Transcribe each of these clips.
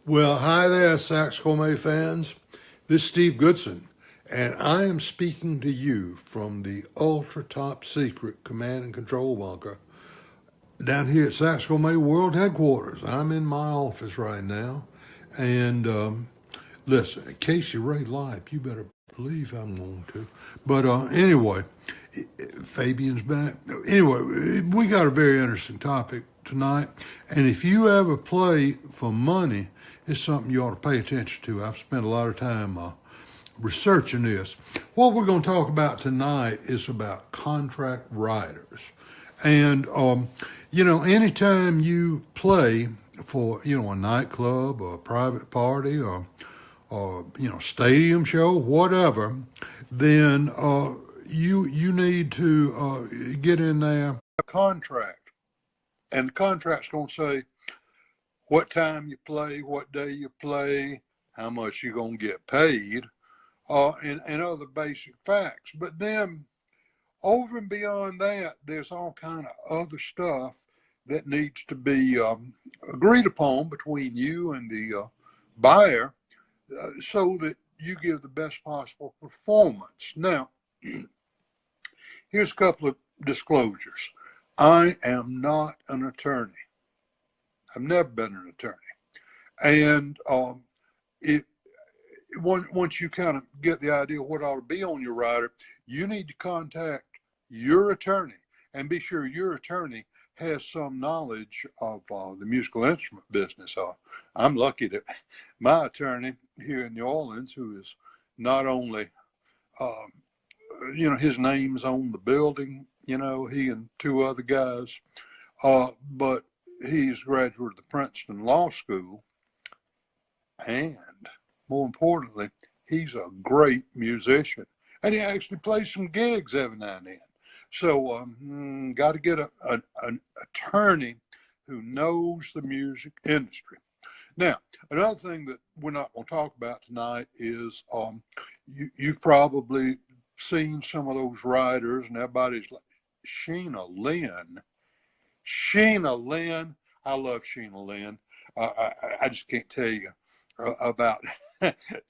Well, hi there, Sax Gourmet fans. This is Steve Goodson, and I am speaking to you from the ultra top secret command and control bunker down here at Sax Gourmet World Headquarters. I'm in my office right now, and listen, in case you're ready live, you better believe I'm going to. But anyway, Fabian's back. Anyway, we got a very interesting topic tonight, and if you ever play for money, it's something you ought to pay attention to. I've spent a lot of time researching this. What we're going to talk about tonight is about contract writers. And, anytime you play for, a nightclub or a private party or stadium show, whatever, then you need to get in there a contract. And the contract's going to say what time you play, what day you play, how much you're going to get paid, and other basic facts. But then over and beyond that, there's all kind of other stuff that needs to be agreed upon between you and the buyer so that you give the best possible performance. Now, here's a couple of disclosures. I am not an attorney. I've never been an attorney. And once you kind of get the idea of what ought to be on your rider, you need to contact your attorney and be sure your attorney has some knowledge of the musical instrument business. I'm lucky that my attorney here in New Orleans, who is not only, his name's on the building, he and two other guys, but he's a graduate of the Princeton Law School, and more importantly, he's a great musician, and he actually plays some gigs every now and then. So, got to get an attorney who knows the music industry. Now, another thing that we're not going to talk about tonight is you've probably seen some of those writers, and everybody's like, Sheena Lynn. Sheena Lynn. I love Sheena Lynn. I just can't tell you about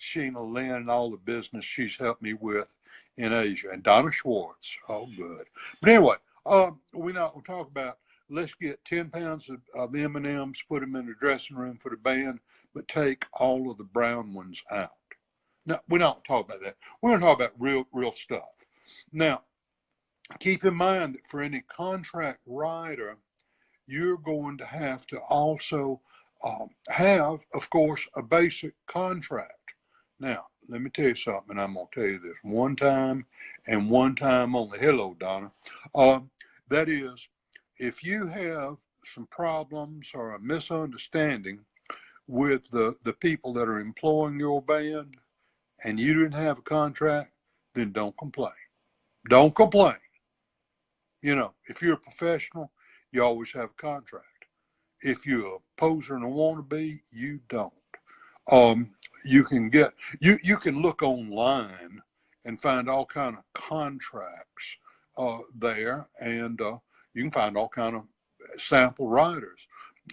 Sheena Lynn and all the business she's helped me with in Asia. And Donna Schwartz. Oh, good. But anyway, we're not going to talk about, let's get 10 pounds of M&Ms, put them in the dressing room for the band, but take all of the brown ones out. No, we're not going to talk about that. We're going to talk about real stuff. Now, keep in mind that for any contract writer, you're going to have to also have, of course, a basic contract. Now, let me tell you something, and I'm going to tell you this one time and one time only. Hello, Donna. That is, if you have some problems or a misunderstanding with the people that are employing your band and you didn't have a contract, then don't complain. Don't complain. If you're a professional, you always have a contract. If you're a poser and a wannabe, you don't. You can look online and find all kind of contracts there, and you can find all kind of sample writers.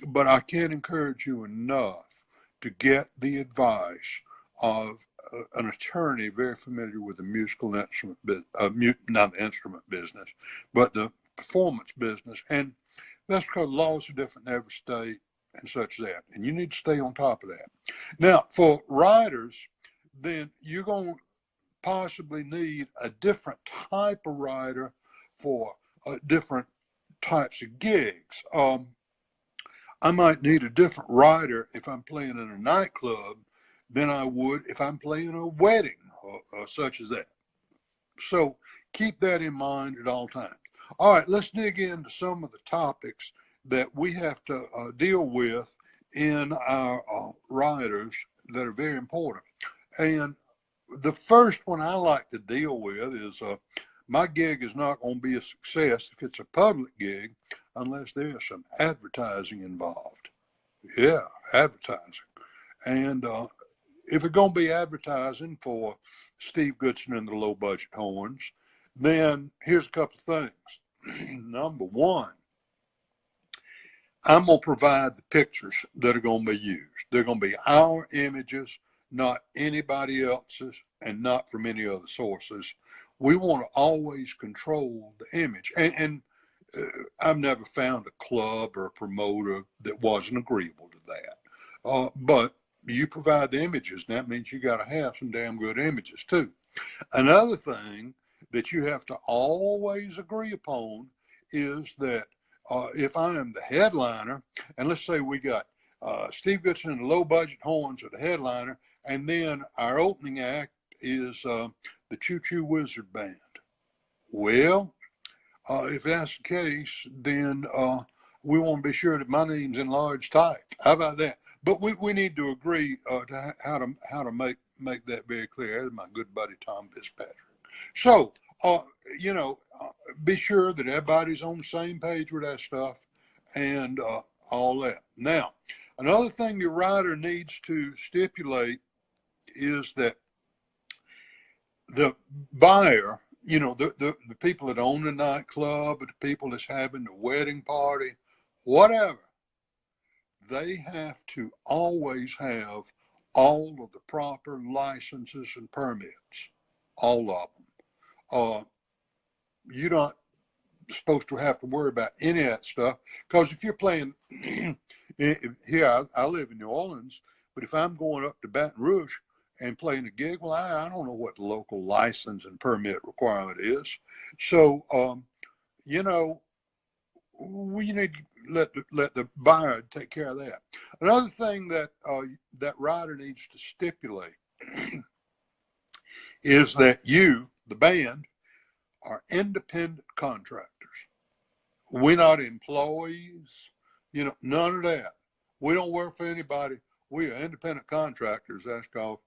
But I can't encourage you enough to get the advice of an attorney very familiar with the musical instrument, not the instrument business, but the performance business. And that's because laws are different in every state and such that. And you need to stay on top of that. Now, for writers, then you're going to possibly need a different type of writer for different types of gigs. I might need a different writer if I'm playing in a nightclub than I would if I'm playing a wedding or such as that. So keep that in mind at all times. All right, let's dig into some of the topics that we have to deal with in our writers that are very important. And the first one I like to deal with is my gig is not going to be a success if it's a public gig unless there's some advertising involved. Yeah, advertising. And if it's going to be advertising for Steve Goodson and the Low Budget Horns, then here's a couple of things. Number one, I'm going to provide the pictures that are going to be used. They're going to be our images, not anybody else's, and not from any other sources. We want to always control the image. And I've never found a club or a promoter that wasn't agreeable to that. But you provide the images, and that means you got to have some damn good images too. Another thing that you have to always agree upon is that if I am the headliner, and let's say we got Steve Goodson and the Low Budget Horns are the headliner, and then our opening act is the Choo Choo Wizard Band. Well, if that's the case, then we want to be sure that my name's in large type. How about that? But we need to agree to how to make that very clear. That's my good buddy Tom Fitzpatrick. So, be sure that everybody's on the same page with that stuff and all that. Now, another thing your writer needs to stipulate is that the buyer, the people that own the nightclub, or the people that's having the wedding party, whatever, they have to always have all of the proper licenses and permits, all of them. You're not supposed to have to worry about any of that stuff, because if you're playing here, I live in New Orleans, but if I'm going up to Baton Rouge and playing a gig, well, I don't know what the local license and permit requirement is. So, we need to let the buyer take care of that. Another thing that that writer needs to stipulate is that you, the band, are independent contractors. We're not employees, none of that. We don't work for anybody. We are independent contractors. That's called,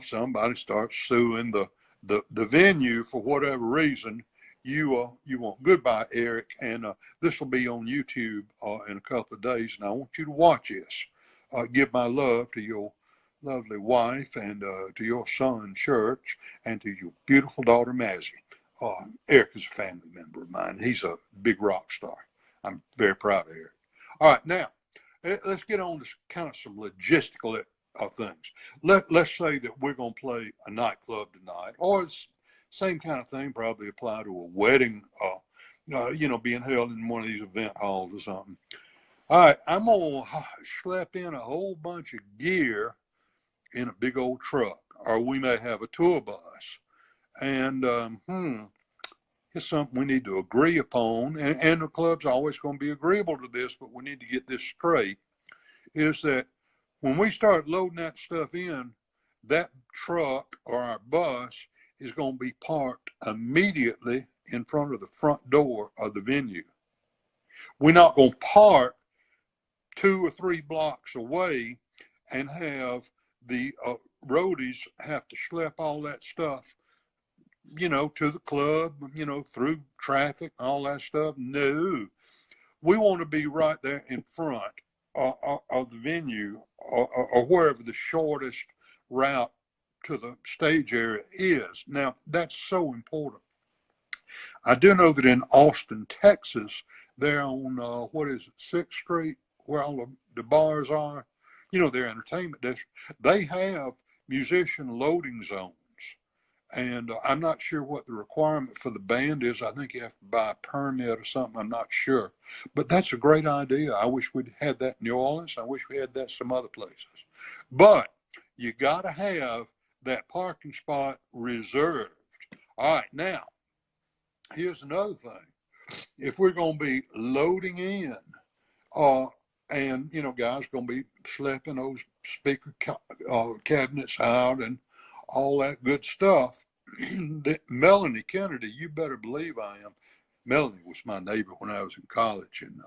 somebody starts suing the venue for whatever reason. You want. Goodbye, Eric. And this will be on YouTube in a couple of days. And I want you to watch this. Give my love to your lovely wife and to your son, Church, and to your beautiful daughter, Mazzy. Eric is a family member of mine. He's a big rock star. I'm very proud of Eric. All right, now, let's get on to kind of some logistical things. Let's say that we're going to play a nightclub tonight, or it's same kind of thing probably apply to a wedding, being held in one of these event halls or something. All right, I'm going to schlep in a whole bunch of gear in a big old truck, or we may have a tour bus. And it's something we need to agree upon, and the club's always going to be agreeable to this, but we need to get this straight, is that when we start loading that stuff in, that truck or our bus is going to be parked immediately in front of the front door of the venue. We're not going to park 2 or 3 blocks away and have the roadies have to schlep all that stuff, to the club, through traffic, all that stuff. No, we want to be right there in front of the venue or wherever the shortest route to the stage area is. Now, that's so important. I do know that in Austin, Texas, they're on, 6th Street, where all the bars are, their entertainment district. They have musician loading zones. And I'm not sure what the requirement for the band is. I think you have to buy a permit or something. I'm not sure. But that's a great idea. I wish we'd had that in New Orleans. I wish we had that some other places. But you got to have that parking spot reserved. All right, now, here's another thing. If we're going to be loading in, and, guys going to be schlepping those speaker cabinets out and all that good stuff, Melanie Kennedy, you better believe I am. Melanie was my neighbor when I was in college, and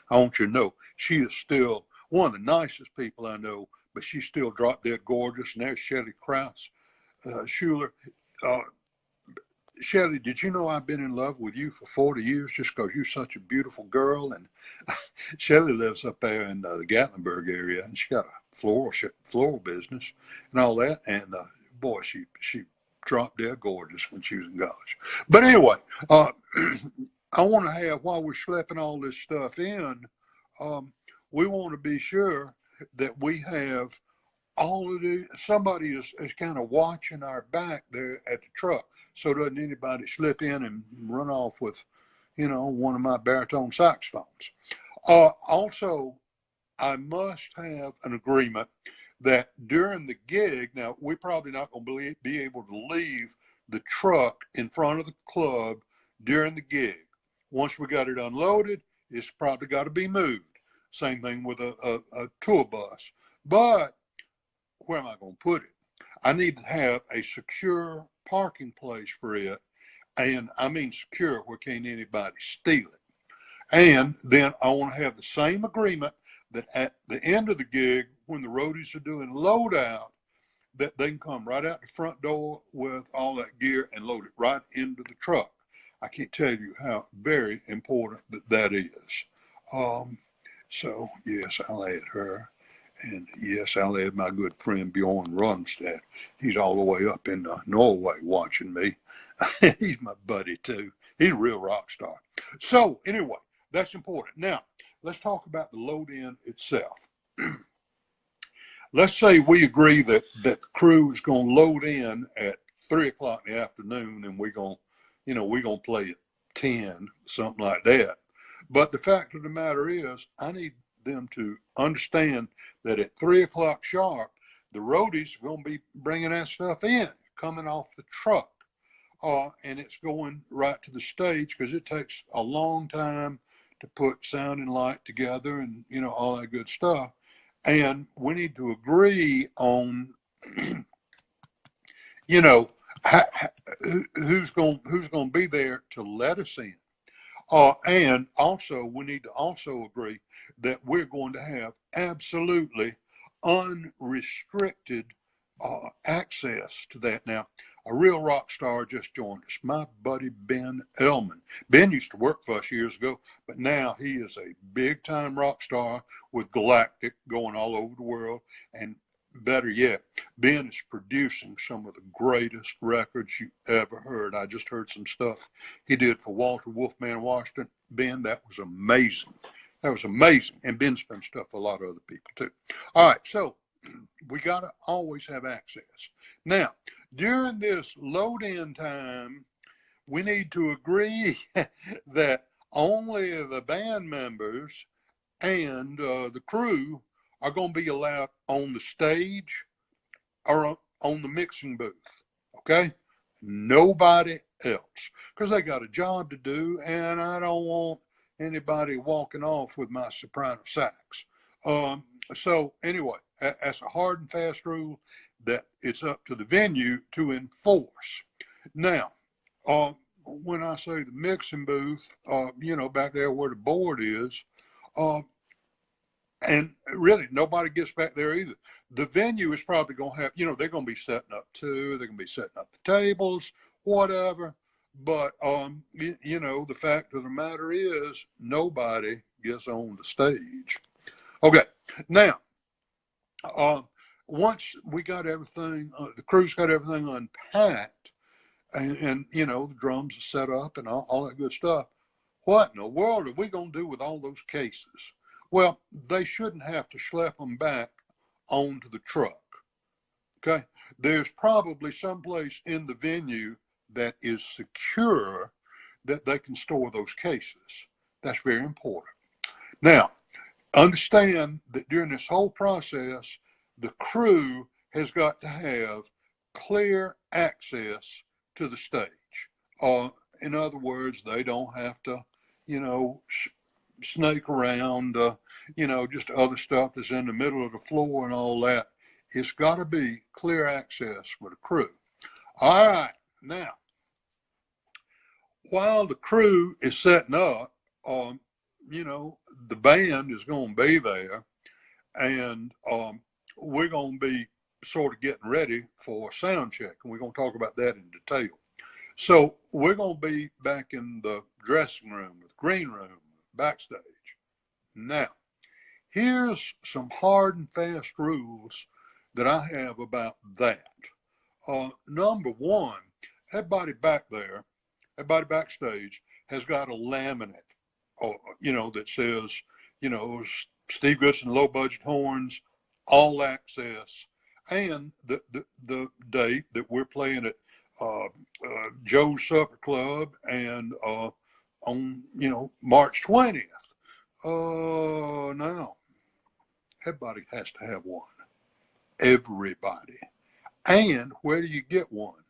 I want you to know she is still one of the nicest people I know, but she's still drop dead gorgeous. And there's Shelley Krause, Schuler. Shelley, did you know I've been in love with you for 40 years just because you're such a beautiful girl? And Shelley lives up there in the Gatlinburg area, and she got a floral business and all that. And boy, she dropped dead gorgeous when she was in college. But anyway, I want to have, while we're schlepping all this stuff in, um, we want to be sure that we have all of the, somebody is kind of watching our back there at the truck, so doesn't anybody slip in and run off with, one of my baritone saxophones. Also, I must have an agreement that during the gig, now we're probably not going to be able to leave the truck in front of the club during the gig. Once we got it unloaded, it's probably got to be moved. Same thing with a tour bus. But where am I going to put it? I need to have a secure parking place for it. And I mean secure where can't anybody steal it. And then I want to have the same agreement that at the end of the gig, when the roadies are doing loadout, that they can come right out the front door with all that gear and load it right into the truck. I can't tell you how very important that is. So, yes, I'll add her. And yes, I'll add my good friend Bjorn Runstad. He's all the way up in Norway watching me. He's my buddy, too. He's a real rock star. So, anyway, that's important. Now, let's talk about the load-in itself. Let's say we agree that the crew is going to load in at 3 o'clock in the afternoon, and we're going to play at 10, something like that. But the fact of the matter is, I need them to understand that at 3 o'clock sharp, the roadies are going to be bringing that stuff in, coming off the truck. And it's going right to the stage because it takes a long time to put sound and light together and, all that good stuff. And we need to agree on, who's going to be there to let us in. And also, we need to also agree that we're going to have absolutely unrestricted access to that. Now, a real rock star just joined us, my buddy Ben Ellman. Ben used to work for us years ago, but now he is a big-time rock star with Galactic going all over the world. And better yet, Ben is producing some of the greatest records you ever heard. I just heard some stuff he did for Walter Wolfman Washington. Ben, that was amazing. That was amazing. And Ben's done stuff for a lot of other people, too. All right, so we got to always have access. Now, during this load-in time, we need to agree that only the band members and the crew are going to be allowed on the stage or on the mixing booth, okay? Nobody else, because they got a job to do, and I don't want anybody walking off with my soprano sax. So anyway, that's a hard and fast rule that it's up to the venue to enforce. Now, when I say the mixing booth, back there where the board is, and really nobody gets back there either. The venue is probably going to have, they're going to be setting up too. They're going to be setting up the tables, whatever. But, the fact of the matter is nobody gets on the stage. Okay. Now, once we got everything, the crew's got everything unpacked and the drums are set up and all that good stuff. What in the world are we going to do with all those cases? Well, they shouldn't have to schlep them back onto the truck. Okay. There's probably someplace in the venue that is secure that they can store those cases. That's very important. Now, understand that during this whole process, the crew has got to have clear access to the stage. In other words, they don't have to, snake around, just other stuff that's in the middle of the floor and all that. It's got to be clear access for the crew. All right, now, while the crew is setting up, the band is going to be there, and we're going to be sort of getting ready for sound check, and we're going to talk about that in detail. So we're going to be back in the dressing room, the green room, backstage. Now, here's some hard and fast rules that I have about that. Number one, everybody backstage has got a laminate, or, that says, Steve Goodson, low budget horns, all access, and the date that we're playing at Joe's Supper Club, and on March 20th. Now everybody has to have one. Everybody. And where do you get one?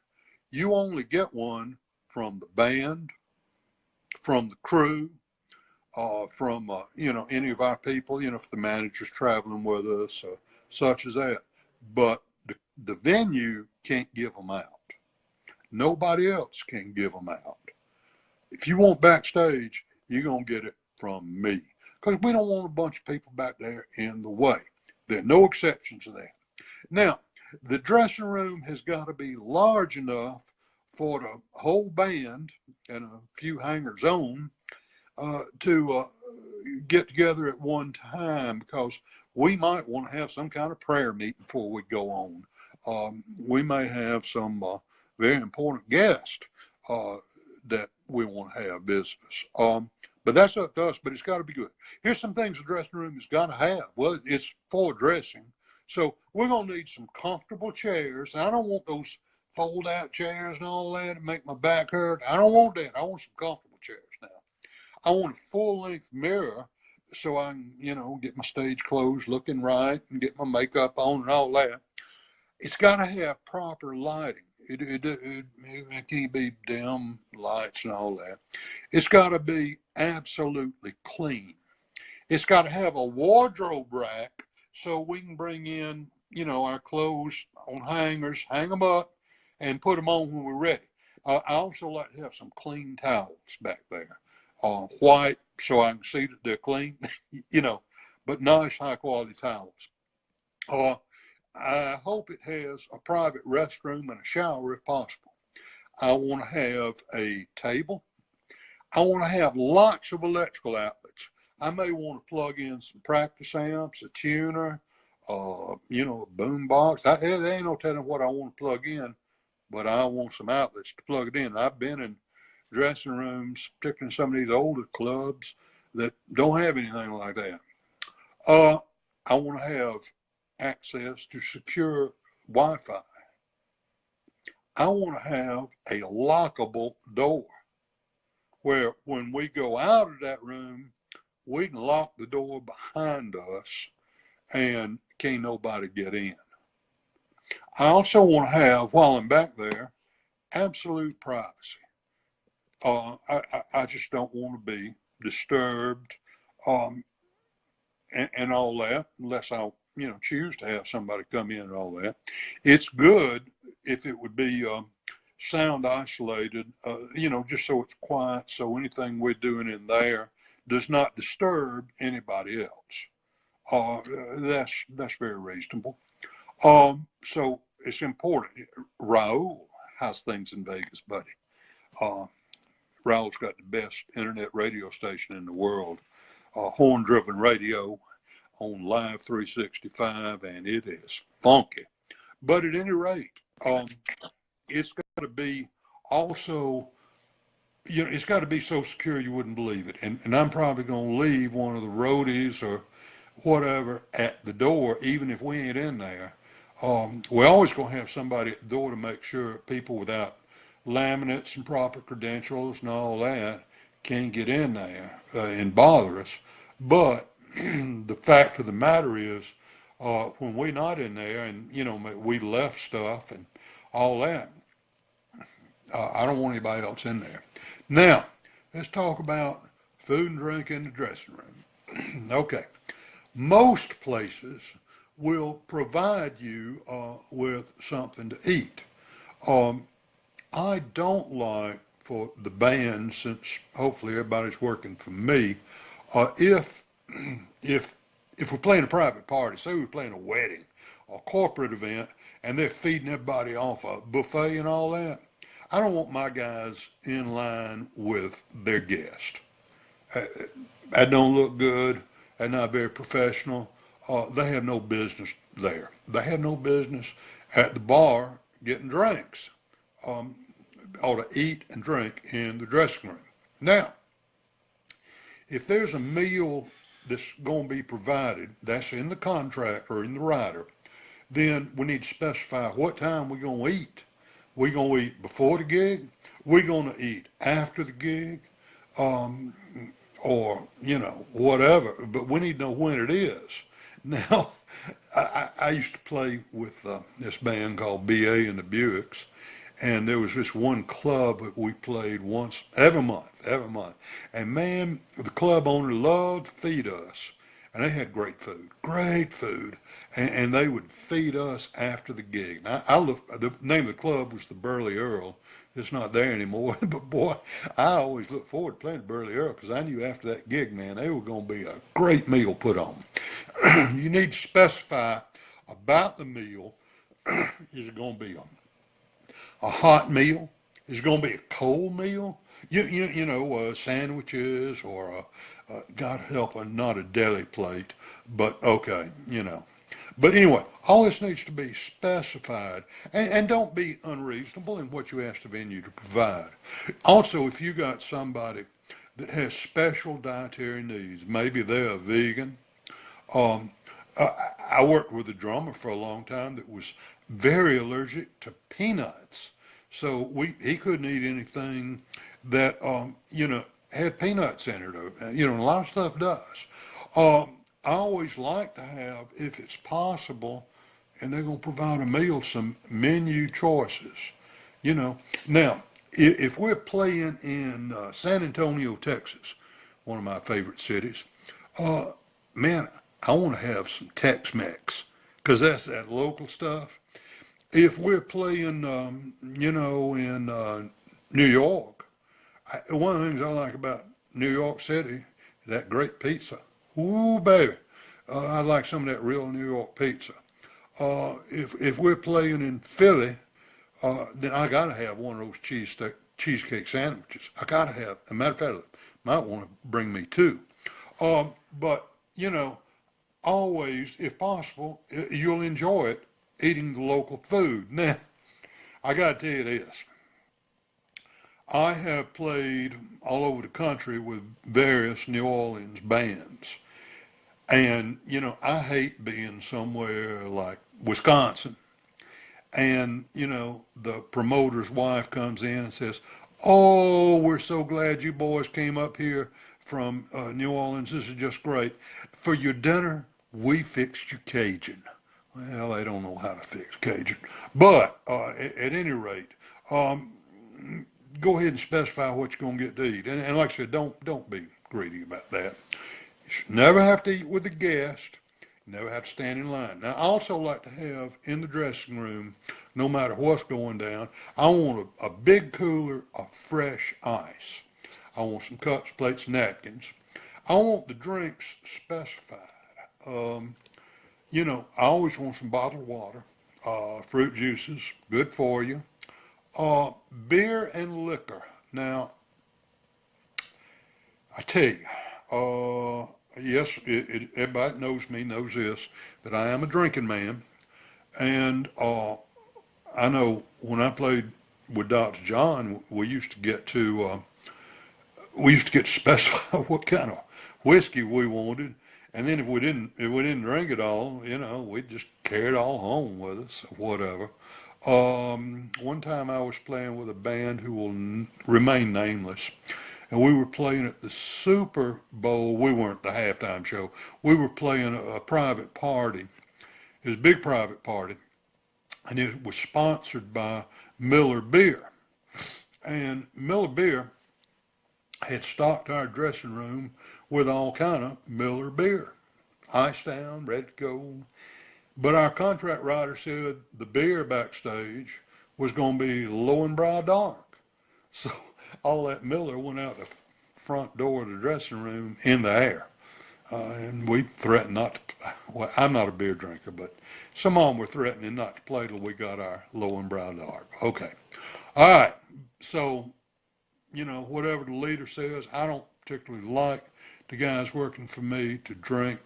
You only get one from the band, from the crew, from any of our people, if the manager's traveling with us, such as that. But the venue can't give them out. Nobody else can give them out. If you want Backstage, you're going to get it from me, because we don't want a bunch of people back there in the way. There are no exceptions to that. Now, the dressing room has got to be large enough for the whole band and a few hangers on to get together at one time, because we might want to have some kind of prayer meeting before we go on. We may have some very important guests that we want to have visit us. But that's up to us, but it's got to be good. Here's some things the dressing room has got to have. Well, it's for dressing. So we're going to need some comfortable chairs. I don't want those fold-out chairs and all that to make my back hurt. I don't want that. I want some comfortable chairs now. I want a full-length mirror so I can, get my stage clothes looking right and get my makeup on and all that. It's got to have proper lighting. It can't be dim lights and all that. It's got to be absolutely clean. It's got to have a wardrobe rack so we can bring in, our clothes on hangers, hang them up, and put them on when we're ready. I also like to have some clean towels back there, white, so I can see that they're clean, but nice, high-quality towels. I hope it has a private restroom and a shower if possible. I want to have a table. I want to have lots of electrical outlets. I may want to plug in some practice amps, a tuner, a boom box. There ain't no telling what I want to plug in, but I want some outlets to plug it in. I've been in dressing rooms, particularly in some of these older clubs, that don't have anything like that. I want to have access to secure Wi-Fi. I want to have a lockable door where when we go out of that room, we can lock the door behind us and can't nobody get in. I also want to have, while I'm back there, absolute privacy. I just don't want to be disturbed and all that, unless I choose to have somebody come in and all that. It's good if it would be sound isolated, just so it's quiet, so anything we're doing in there does not disturb anybody else. That's very reasonable. So it's important. Raul, how's things in Vegas, buddy? Raul's got the best internet radio station in the world, horn-driven radio on Live 365, and it is funky. But at any rate, it's got to be also, it's got to be so secure you wouldn't believe it. And I'm probably going to leave one of the roadies or whatever at the door, even if we ain't in there. We're always going to have somebody at the door to make sure people without laminates and proper credentials and all that can't get in there and bother us. But the fact of the matter is, when we're not in there and, we left stuff and all that, I don't want anybody else in there. Now, let's talk about food and drink in the dressing room. Okay. Most places will provide you with something to eat. I don't like for the band, since hopefully everybody's working for me, if we're playing a private party, say we're playing a wedding or corporate event, and they're feeding everybody off a buffet and all that, I don't want my guys in line with their guest. That don't look good. That's not very professional. They have no business there. They have no business at the bar getting drinks. Ought to eat and drink in the dressing room. Now, if there's a meal that's going to be provided, that's in the contract or in the rider, then we need to specify what time we're going to eat. We're going to eat before the gig. We're going to eat after the gig, um, or, whatever. But we need to know when it is. Now, I used to play with this band called BA and the Buicks, and there was this one club that we played once every month. And man, the club owner loved to feed us. And they had great food. And they would feed us after the gig. Now, the name of the club was the Burley Earl. It's not there anymore. But boy, I always looked forward to playing the Burley Earl because I knew after that gig, man, they were going to be a great meal put on. You need to specify about the meal. Is it going to be a hot meal? Is it going to be a cold meal? Sandwiches or God help, not a deli plate, but okay. But anyway, all this needs to be specified, and don't be unreasonable in what you ask the venue to provide. Also, if you got somebody that has special dietary needs, maybe they're a vegan. I worked with a drummer for a long time that was very allergic to peanuts. So he couldn't eat anything that, had peanuts in it. A lot of stuff does. I always like to have, if it's possible, and they're going to provide a meal, some menu choices. Now, if we're playing in San Antonio, Texas, one of my favorite cities, man, I want to have some Tex-Mex because that's that local stuff. If we're playing, in New York, one of the things I like about New York City is that great pizza. Ooh, baby. I'd like some of that real New York pizza. If we're playing in Philly, then I got to have one of those cheesecake sandwiches. I got to have. As a matter of fact, might want to bring me two. But, always, if possible, you'll enjoy it eating the local food. Now, I got to tell you this. I have played all over the country with various New Orleans bands. And, I hate being somewhere like Wisconsin. And, the promoter's wife comes in and says, "Oh, we're so glad you boys came up here from New Orleans. This is just great. For your dinner, we fixed you Cajun." Well, they don't know how to fix Cajun. But at any rate, go ahead and specify what you're going to get to eat. And like I said, don't be greedy about that. You should never have to eat with a guest. Never have to stand in line. Now, I also like to have in the dressing room, no matter what's going down, I want a big cooler of fresh ice. I want some cups, plates, napkins. I want the drinks specified. I always want some bottled water, fruit juices, good for you. Beer and liquor. Now, I tell you, yes, everybody that knows me knows this, that I am a drinking man. And I know when I played with Dr. John, we used to get to specify what kind of whiskey we wanted. And then if we didn't drink it all, we'd just carry it all home with us or whatever. One time I was playing with a band who will remain nameless, and we were playing at the Super Bowl. We weren't the halftime show. We were playing a private party. It was a big private party, and it was sponsored by Miller Beer. And Miller Beer had stocked our dressing room with all kind of Miller beer, iced down, ready to go. But our contract writer said the beer backstage was going to be low and brow dark. So all that Miller went out the front door of the dressing room in the air. And we threatened not to, well, I'm not a beer drinker, but some of them were threatening not to play till we got our low and brow dark. Okay. All right. So, whatever the leader says, I don't particularly like the guys working for me to drink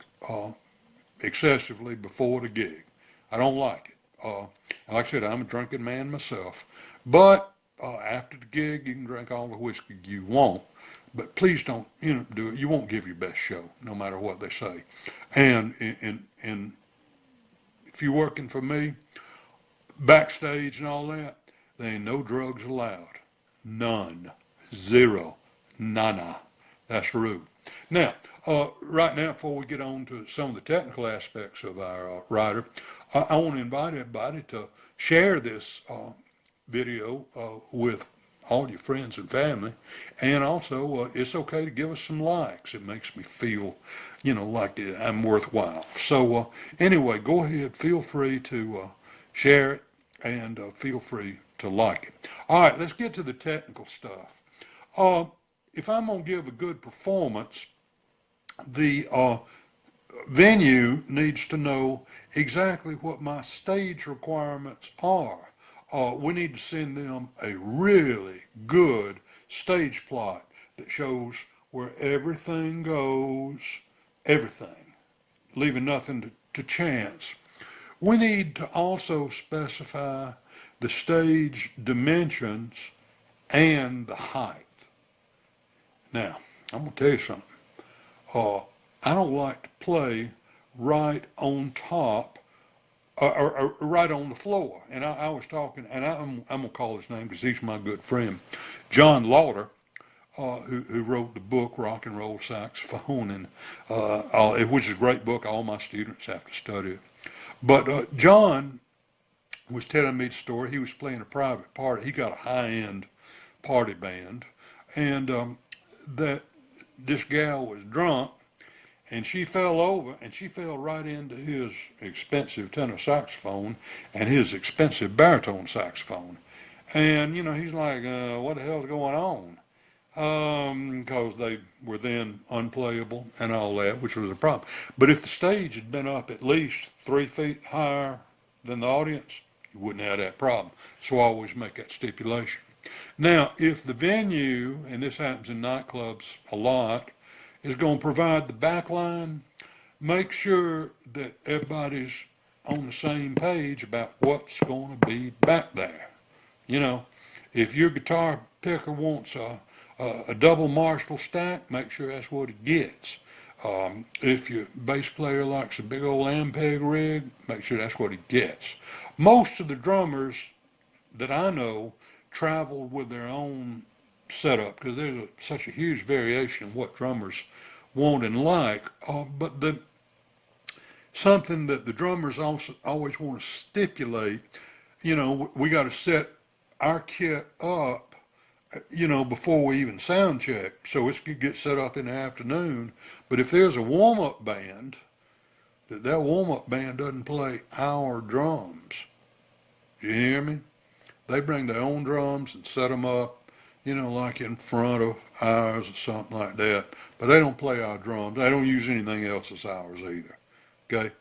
excessively before the gig. I don't like it. And like I said, I'm a drinking man myself. But after the gig, you can drink all the whiskey you want. but please don't, do it. You won't give your best show, no matter what they say. And if you're working for me, backstage and all that, there ain't no drugs allowed. None. Zero. Nana. That's the rule. Now, right now, before we get on to some of the technical aspects of our rider, I want to invite everybody to share this video with all your friends and family. And also, it's okay to give us some likes. It makes me feel, like I'm worthwhile. So anyway, go ahead, feel free to share it, and feel free to like it. All right, let's get to the technical stuff. If I'm going to give a good performance, the venue needs to know exactly what my stage requirements are. We need to send them a really good stage plot that shows where everything goes, everything, leaving nothing to chance. We need to also specify the stage dimensions and the height. Now, I'm going to tell you something. I don't like to play right on top or right on the floor. And I was talking, and I'm going to call his name because he's my good friend, John Lauder, who wrote the book Rock and Roll Saxophone, and which is a great book. All my students have to study it. But John was telling me the story. He was playing a private party. He got a high-end party band, and that this gal was drunk, and she fell over, and she fell right into his expensive tenor saxophone and his expensive baritone saxophone. And, he's like, what the hell's going on? Because they were then unplayable and all that, which was a problem. But if the stage had been up at least 3 feet higher than the audience, you wouldn't have that problem. So I always make that stipulation. Now, if the venue, and this happens in nightclubs a lot, is going to provide the back line, make sure that everybody's on the same page about what's going to be back there. If your guitar picker wants a double Marshall stack, make sure that's what he gets. If your bass player likes a big old Ampeg rig, make sure that's what he gets. Most of the drummers that I know travel with their own setup because there's such a huge variation of what drummers want and like. But something that the drummers also always want to stipulate, we got to set our kit up, before we even sound check. So it's going to get set up in the afternoon. But if there's a warm-up band, that warm-up band doesn't play our drums. You hear me? They bring their own drums and set them up, like in front of ours or something like that. But they don't play our drums. They don't use anything else as ours either. Okay?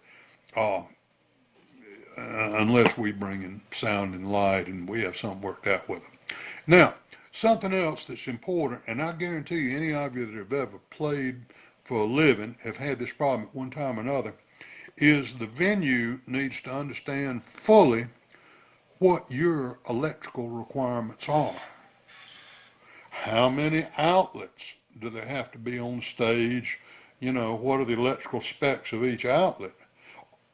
Unless we bring in sound and light and we have something worked out with them. Now, something else that's important, and I guarantee you any of you that have ever played for a living have had this problem at one time or another, is the venue needs to understand fully what your electrical requirements are. How many outlets do there have to be on stage? What are the electrical specs of each outlet?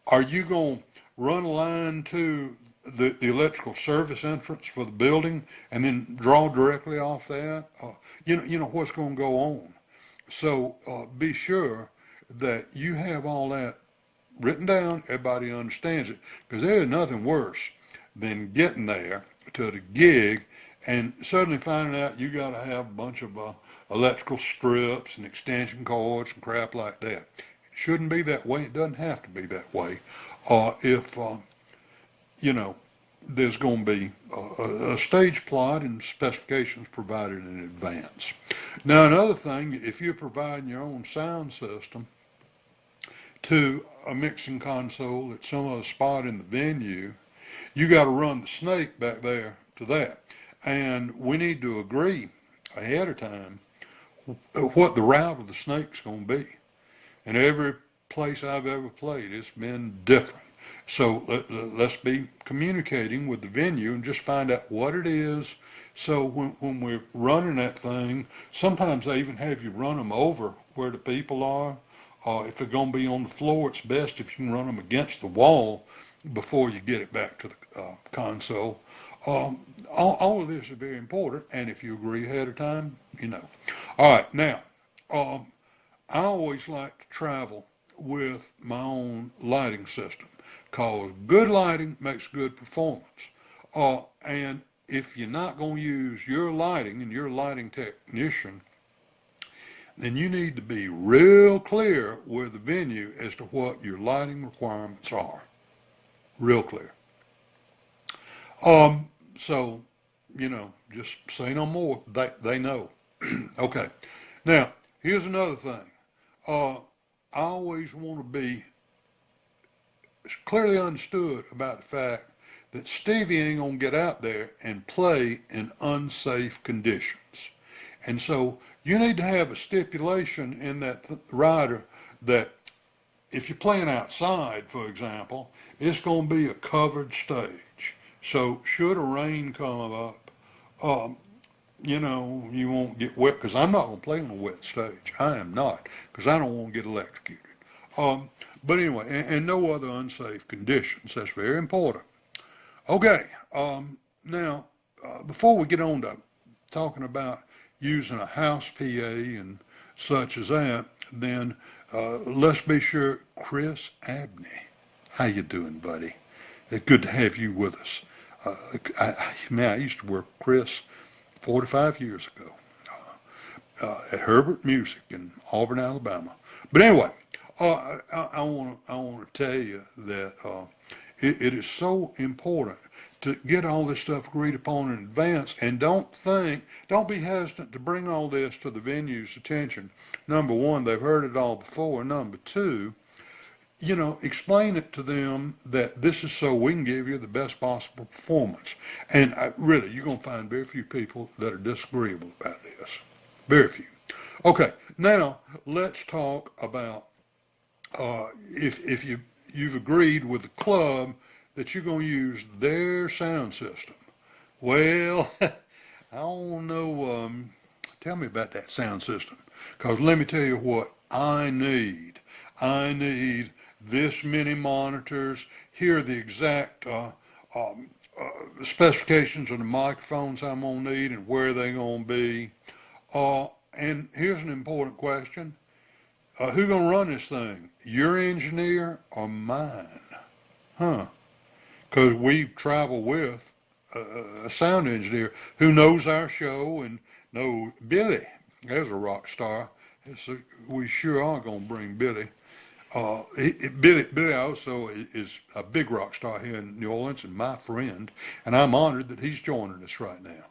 Are you going to run a line to the electrical service entrance for the building and then draw directly off that? What's going to go on. So be sure that you have all that written down, everybody understands it, because there's nothing worse than getting there to the gig and suddenly finding out you got to have a bunch of electrical strips and extension cords and crap like that. It shouldn't be that way. It doesn't have to be that way. If there's going to be a stage plot and specifications provided in advance. Now, another thing, if you're providing your own sound system to a mixing console at some other spot in the venue, you got to run the snake back there to that. And we need to agree ahead of time what the route of the snake's going to be. And every place I've ever played, it's been different. So let's be communicating with the venue and just find out what it is. So when we're running that thing, sometimes they even have you run them over where the people are. If they're going to be on the floor, it's best if you can run them against the wall before you get it back to the console. All of this is very important, and if you agree ahead of time, you know. All right, now, I always like to travel with my own lighting system because good lighting makes good performance. And if you're not going to use your lighting and your lighting technician, then you need to be real clear with the venue as to what your lighting requirements are. Real clear. So, you know, just say no more. They know. Okay. Now, here's another thing. I always want to be clearly understood about the fact that Stevie ain't going to get out there and play in unsafe conditions. And so you need to have a stipulation in that rider that if you're playing outside, for example, it's going to be a covered stage. So should a rain come up, you know, you won't get wet, because I'm not going to play on a wet stage. I am not, because I don't want to get electrocuted. But anyway, and no other unsafe conditions. That's very important. Okay, now, before we get on to talking about using a house PA and such as that, then let's be sure, Chris Abney, how you doing, buddy? It's good to have you with us. I used to work with Chris 45 years ago at Herbert Music in Auburn, Alabama. But anyway, I want to tell you that it is so important to get all this stuff agreed upon in advance, and don't be hesitant to bring all this to the venue's attention. Number one, they've heard it all before. Number two, you know, explain it to them that this is so we can give you the best possible performance. And really, you're going to find very few people that are disagreeable about this. Very few. Okay, now let's talk about if you've agreed with the club that you're going to use their sound system. Well, I don't know. Tell me about that sound system, because let me tell you what I need. I need this many monitors. Here are the exact specifications of the microphones I'm going to need and where they're going to be. And here's an important question. Who's going to run this thing? Your engineer or mine? Because we travel with a sound engineer who knows our show and knows Billy. There's a rock star. We sure are going to bring Billy. Billy also is a big rock star here in New Orleans and my friend, and I'm honored that he's joining us right now.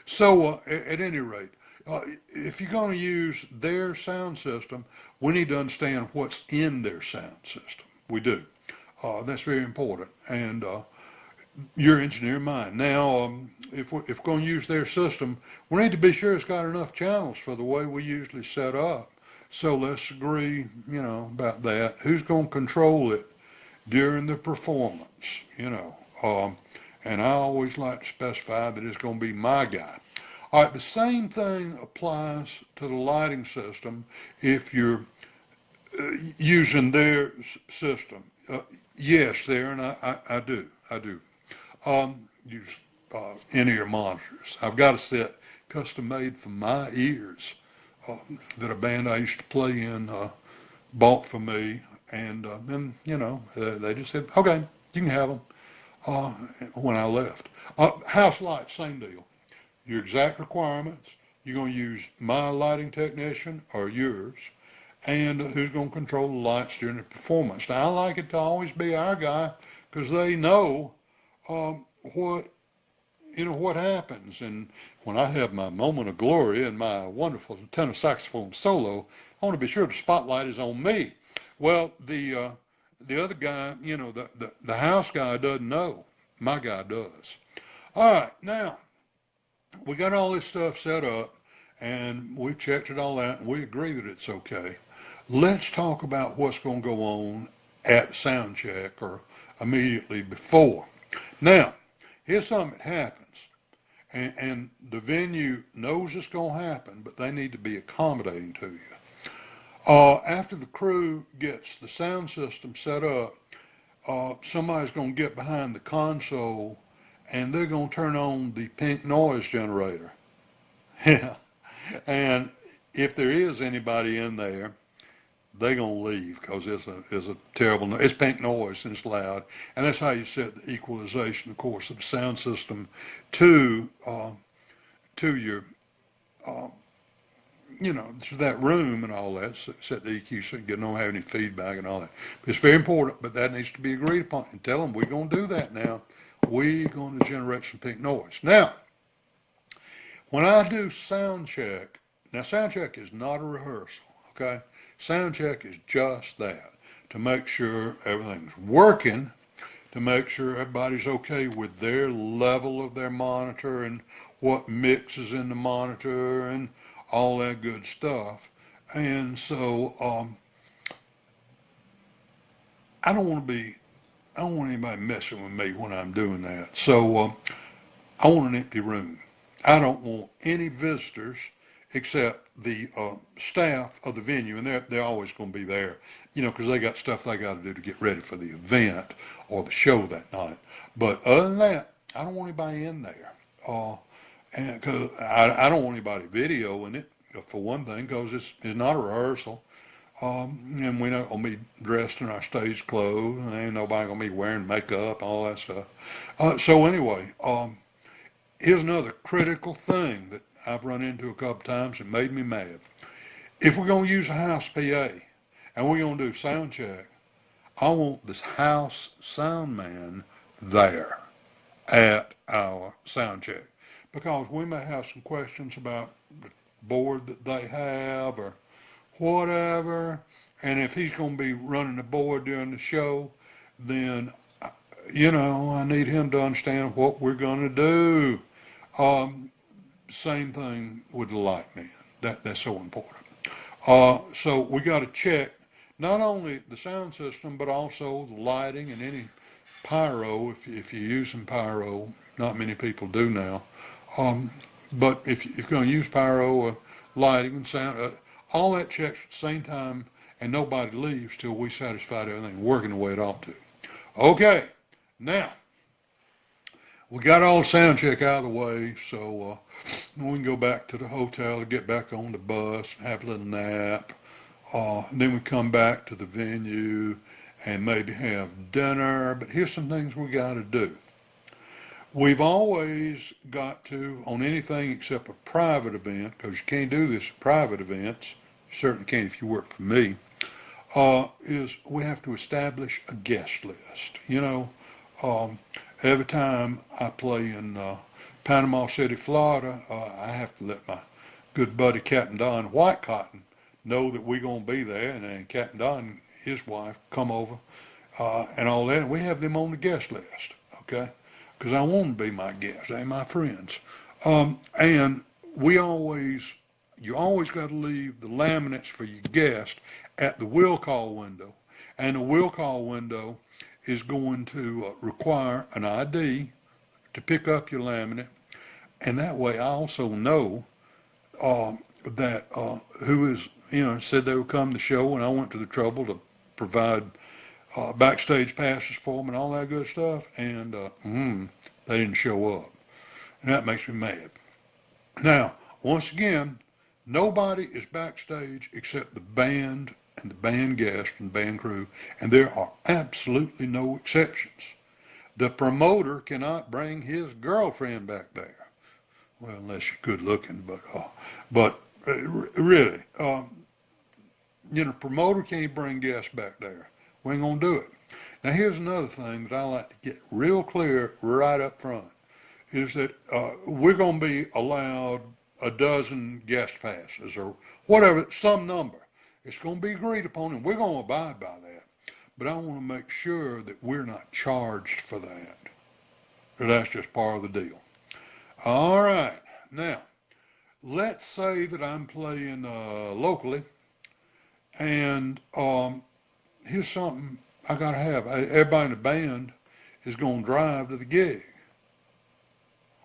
So at any rate, if you're going to use their sound system, we need to understand what's in their sound system. We do. That's very important. And your engineer, mine. Now, if we're going to use their system, we need to be sure it's got enough channels for the way we usually set up. So let's agree, you know, about that. Who's going to control it during the performance, you know? And I always like to specify that it's going to be my guy. All right, the same thing applies to the lighting system if you're using their system. Yes, there, and I do. Use in-ear monitors. I've got a set custom made for my ears that a band I used to play in bought for me, and then, you know, they just said, okay, you can have them when I left. House lights, same deal. Your exact requirements, you're going to use my lighting technician or yours, and who's going to control the lights during the performance. Now, I like it to always be our guy, because they know what happens. And when I have my moment of glory and my wonderful tenor saxophone solo, I want to be sure the spotlight is on me. Well, the other guy, you know, the house guy doesn't know. My guy does. All right, now, we got all this stuff set up, and we've checked it all out, and we agree that it's okay. Let's talk about what's going to go on at the sound check or immediately before. Now, here's something that happens, and the venue knows it's going to happen, but they need to be accommodating to you. After the crew gets the sound system set up, somebody's going to get behind the console and they're going to turn on the pink noise generator. Yeah. And if there is anybody in there, they're going to leave because it's a terrible noise. It's pink noise and it's loud. And that's how you set the equalization, of course, of the sound system to your, to that room and all that. Set the EQ so you don't have any feedback and all that. It's very important, but that needs to be agreed upon. And tell them we're going to do that now. We're going to generate some pink noise. Now, when I do sound check, now sound check is not a rehearsal, okay? Sound check is just that, to make sure everything's working, to make sure everybody's okay with their level of their monitor and what mix is in the monitor and all that good stuff. And so I don't want anybody messing with me when I'm doing that. So I want an empty room. I don't want any visitors except the staff of the venue, and they're always going to be there, because they got stuff they got to do to get ready for the event or the show that night. But other than that, I don't want anybody in there, and because I don't want anybody videoing it, for one thing, because it's not a rehearsal, and we're not going to be dressed in our stage clothes, and ain't nobody going to be wearing makeup, all that stuff. So anyway, here's another critical thing that I've run into a couple times and made me mad. If we're going to use a house PA and we're going to do sound check, I want this house sound man there at our sound check, because we may have some questions about the board that they have or whatever, and if he's going to be running the board during the show, then I need him to understand what we're going to do. Same thing with the light man. That's so important. So we got to check not only the sound system, but also the lighting and any pyro. If you're using pyro, not many people do now. But if you're going to use pyro, lighting and sound, all that checks at the same time, and nobody leaves till we satisfied everything working the way it ought to. Okay, now we got all the sound check out of the way, so we can go back to the hotel to get back on the bus and have a little nap. And then we come back to the venue and maybe have dinner. But here's some things we got to do. We've always got to, on anything except a private event, because you can't do this at private events, you certainly can't if you work for me, is we have to establish a guest list. Every time I play in Panama City, Florida, I have to let my good buddy Captain Don Whitecotton know that we're going to be there, and then Captain Don, his wife, come over and all that, and we have them on the guest list, okay? Because I want them to be my guests, they're my friends. And you always got to leave the laminates for your guest at the will call window, and the will call window is going to require an ID to pick up your laminate, and that way I also know that who is, said they would come to the show, and I went to the trouble to provide backstage passes for them and all that good stuff, and they didn't show up, and that makes me mad. Now, once again, nobody is backstage except the band and the band guests and band crew, and there are absolutely no exceptions. The promoter cannot bring his girlfriend back there. Well, unless you're good looking, but really, promoter can't bring guests back there. We ain't gonna do it. Now, here's another thing that I like to get real clear right up front, is that we're gonna be allowed a dozen guest passes or whatever, some number. It's gonna be agreed upon, and we're gonna abide by that. But I want to make sure that we're not charged for that. That's just part of the deal. All right. Now, let's say that I'm playing locally, and here's something I got to have, everybody in the band is going to drive to the gig.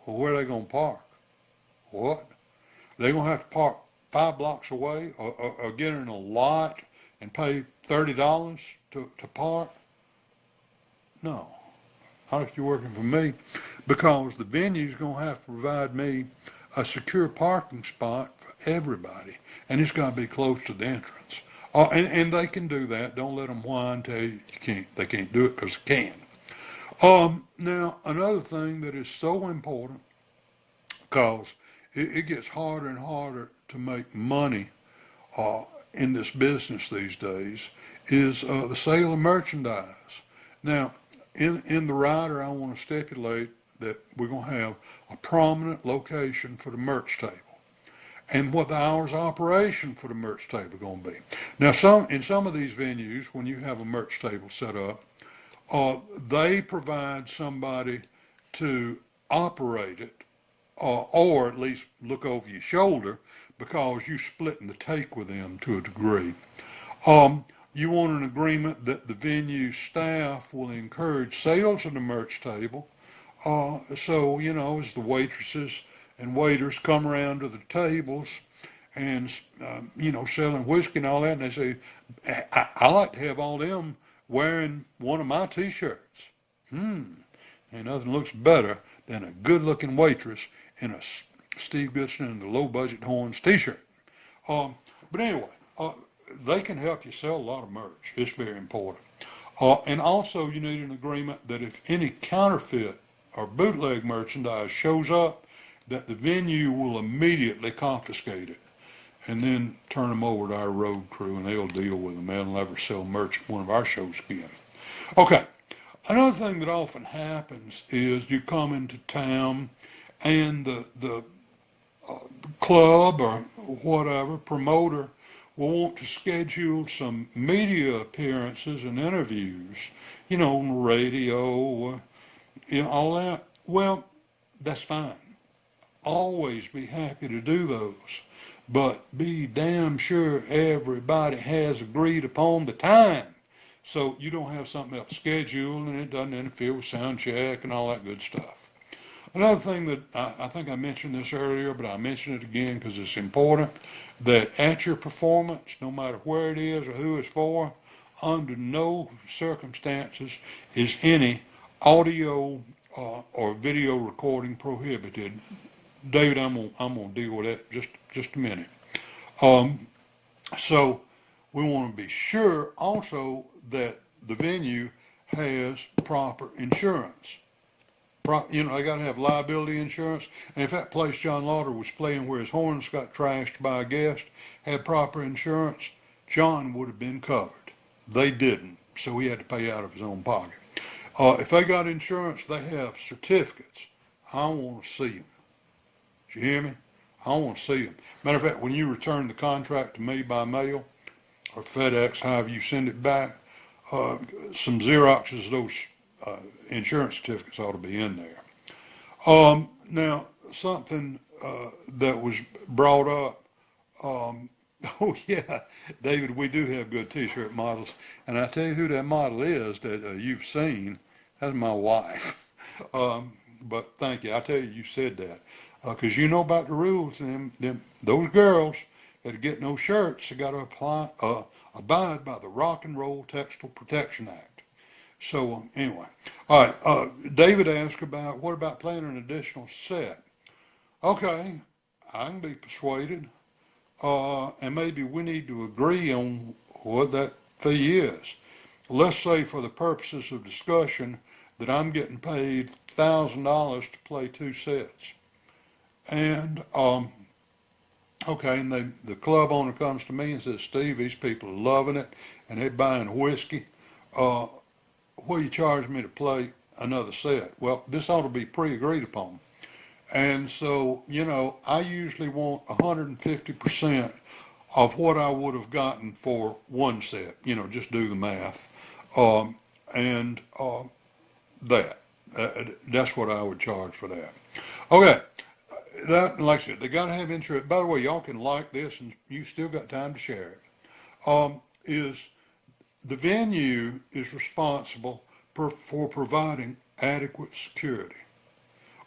Well, where are they going to park? What? They're going to have to park 5 blocks away or get in a lot and pay $30 to park? No. Not if you're working for me, because the venue's going to have to provide me a secure parking spot for everybody, and it's got to be close to the entrance. And they can do that. Don't let them whine, tell you can't. They can't do it because they can. Now, another thing that is so important, because it gets harder and harder to make money in this business these days, is the sale of merchandise. Now, in the rider, I want to stipulate that we're going to have a prominent location for the merch table and what the hours of operation for the merch table are going to be. Now, in some of these venues, when you have a merch table set up, they provide somebody to operate it, or at least look over your shoulder, because you're splitting the take with them to a degree. You want an agreement that the venue staff will encourage sales of the merch table. So, as the waitresses and waiters come around to the tables and, selling whiskey and all that, and they say, I like to have all them wearing one of my T-shirts. And nothing looks better than a good-looking waitress in a Steve Goodson and the low-budget horns T-shirt. But anyway, they can help you sell a lot of merch. It's very important. And also you need an agreement that if any counterfeit or bootleg merchandise shows up, that the venue will immediately confiscate it and then turn them over to our road crew, and they'll deal with them. They'll never sell merch at one of our shows again. Okay, another thing that often happens is you come into town and the club or whatever promoter will want to schedule some media appearances and interviews, on the radio, all that. Well, that's fine. Always be happy to do those, but be damn sure everybody has agreed upon the time, so you don't have something else scheduled and it doesn't interfere with Soundcheck and all that good stuff. Another thing that I think I mentioned this earlier, but I mention it again because it's important, that at your performance, no matter where it is or who it's for, under no circumstances is any audio or video recording prohibited. David, I'm gonna deal with that just a minute. So we want to be sure also that the venue has proper insurance. They got to have liability insurance. And if that place John Lauder was playing where his horns got trashed by a guest had proper insurance, John would have been covered. They didn't, so he had to pay out of his own pocket. If they got insurance, they have certificates. I want to see them. Did you hear me? I want to see them. Matter of fact, when you return the contract to me by mail or FedEx, however you send it back, some Xeroxes of those insurance certificates ought to be in there. Now, something that was brought up, oh yeah, David, we do have good T-shirt models, and I tell you who that model is that you've seen. That's my wife. But thank you. I tell you, you said that because you know about the rules, and those girls that are getting those shirts have got to abide by the Rock and Roll Textile Protection Act. So anyway, all right. David asked about what about playing an additional set? Okay, I can be persuaded, and maybe we need to agree on what that fee is. Let's say, for the purposes of discussion, that I'm getting paid $1,000 to play 2 sets, and okay, and the club owner comes to me and says, "Steve, these people are loving it, and they're buying whiskey. What do you charge me to play another set?" Well, this ought to be pre-agreed upon. And so, I usually want 150% of what I would have gotten for one set. Just do the math. That's what I would charge for that. Okay. That, like I said, they got to have insurance. By the way, y'all can like this, and you still got time to share it. Is the venue is responsible for providing adequate security.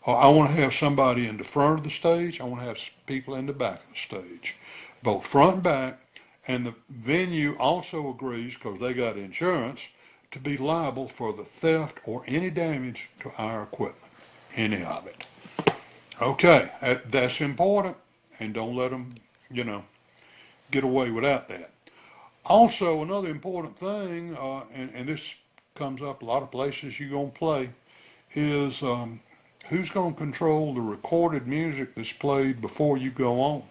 I want to have somebody in the front of the stage. I want to have people in the back of the stage, both front and back. And the venue also agrees, because they got insurance, to be liable for the theft or any damage to our equipment, any of it. Okay, that's important, and don't let them, get away without that. Also, another important thing, and this comes up a lot of places you're going to play, is who's going to control the recorded music that's played before you go on?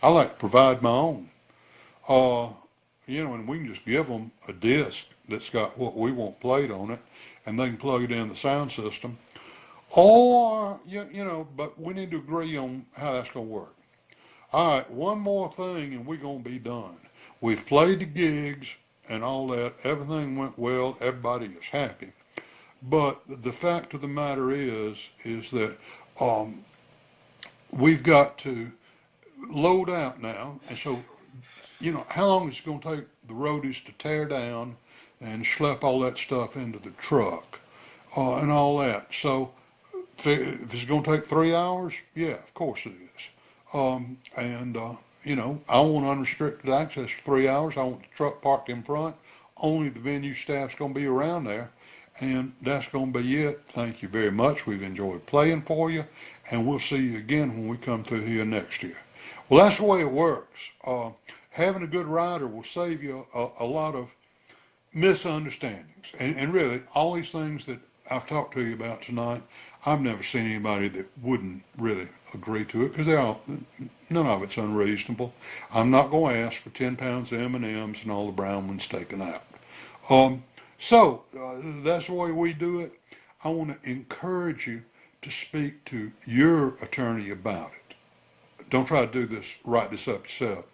I like to provide my own. And we can just give them a disc that's got what we want played on it, and they can plug it in the sound system. Or, but we need to agree on how that's going to work. All right, one more thing, and we're going to be done. We've played the gigs and all that. Everything went well. Everybody is happy. But the fact of the matter is that we've got to load out now. And so, how long is it going to take the roadies to tear down and schlep all that stuff into the truck and all that? So if it's going to take 3 hours, yeah, of course it is. I want unrestricted access for 3 hours. I want the truck parked in front. Only the venue staff's going to be around there. And that's going to be it. Thank you very much. We've enjoyed playing for you. And we'll see you again when we come through here next year. Well, that's the way it works. Having a good rider will save you a lot of misunderstandings. And really, all these things that I've talked to you about tonight, I've never seen anybody that wouldn't really agree to it, because none of it's unreasonable. I'm not going to ask for 10 pounds of M&Ms and all the brown ones taken out. So that's the way we do it. I want to encourage you to speak to your attorney about it. Don't try to write this up yourself.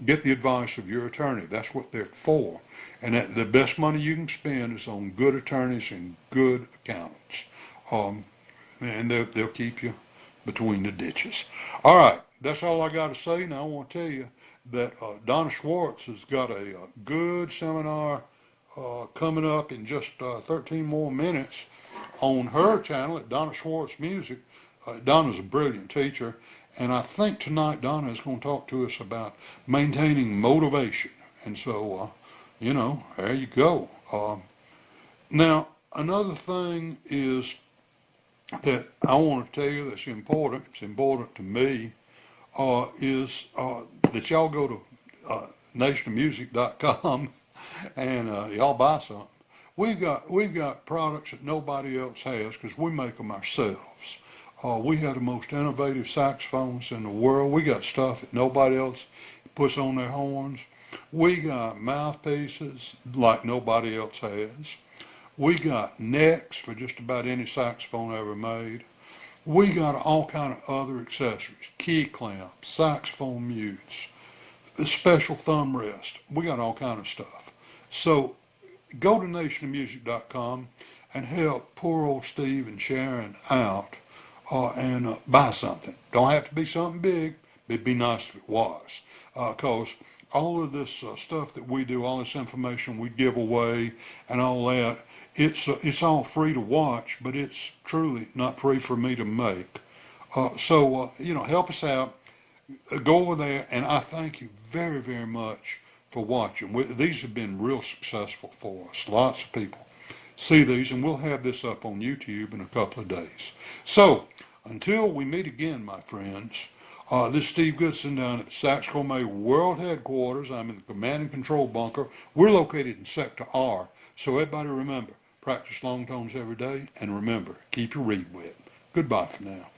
Get the advice of your attorney. That's what they're for. And the best money you can spend is on good attorneys and good accountants. And they'll keep you between the ditches. All right, that's all I got to say. Now I want to tell you that Donna Schwartz has got a good seminar coming up in just 13 more minutes on her channel at Donna Schwartz Music. Donna's a brilliant teacher, and I think tonight Donna is going to talk to us about maintaining motivation. And so, there you go. Now, another thing is that I want to tell you that's important, it's important to me, is that y'all go to nationofmusic.com and y'all buy something. We've got products that nobody else has because we make them ourselves. We have the most innovative saxophones in the world. We got stuff that nobody else puts on their horns. We got mouthpieces like nobody else has. We got necks for just about any saxophone ever made. We got all kind of other accessories, key clamps, saxophone mutes, the special thumb rest. We got all kind of stuff. So go to nationofmusic.com and help poor old Steve and Sharon out and buy something. Don't have to be something big. It'd be nice if it was. Because all of this stuff that we do, all this information we give away and all that, it's all free to watch, but it's truly not free for me to make. So help us out. Go over there, and I thank you very, very much for watching. These have been real successful for us. Lots of people see these, and we'll have this up on YouTube in a couple of days. So until we meet again, my friends, this is Steve Goodson down at the Sax Gourmet World Headquarters. I'm in the Command and Control Bunker. We're located in Sector R. So everybody remember, practice long tones every day, and remember, keep your reed wet. Goodbye for now.